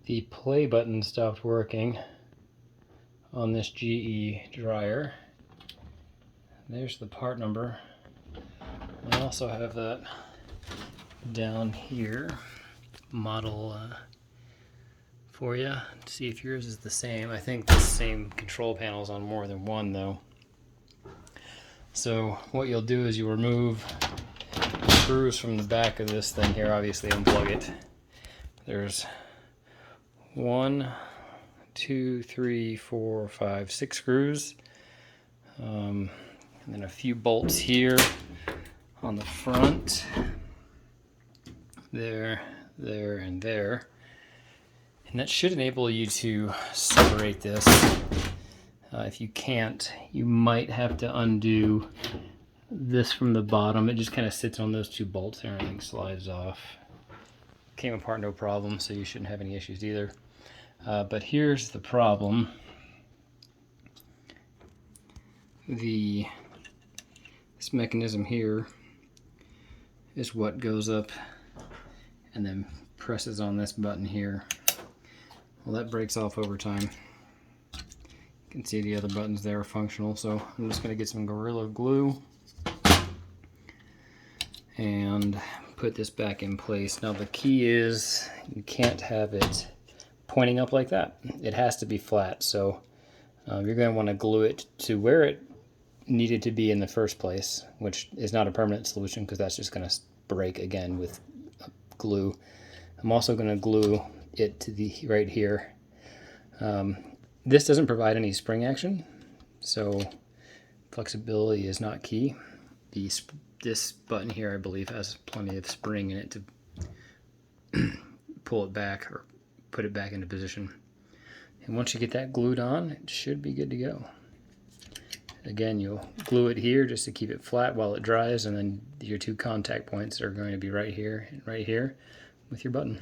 the play button stopped working on this GE dryer. There's the part number. I also have that down here, model for you to see if yours is the same. I think the same control panel is on more than one though. So what you'll do is you remove the screws from the back of this thing here, obviously unplug it. There's 1, 2, 3, 4, 5, 6 screws. And then a few bolts here on the front. There, there, and there. And that should enable you to separate this. If you can't, you might have to undo this from the bottom. It just kind of sits on those two bolts and everything slides off. Came apart no problem, so you shouldn't have any issues either. But here's the problem. This mechanism here is what goes up and then presses on this button here. Well, that breaks off over time. You can see the other buttons there are functional, so I'm just going to get some Gorilla Glue and put this back in place. Now the key is you can't have it pointing up like that. It has to be flat, so you're going to want to glue it to where it needed to be in the first place, which is not a permanent solution because that's just going to break again with glue. I'm also going to glue it to the right here. This doesn't provide any spring action, so flexibility is not key. This button here, I believe, has plenty of spring in it to pull it back or put it back into position. And once you get that glued on, it should be good to go. Again, you'll glue it here just to keep it flat while it dries, and then your two contact points are going to be right here and right here with your button.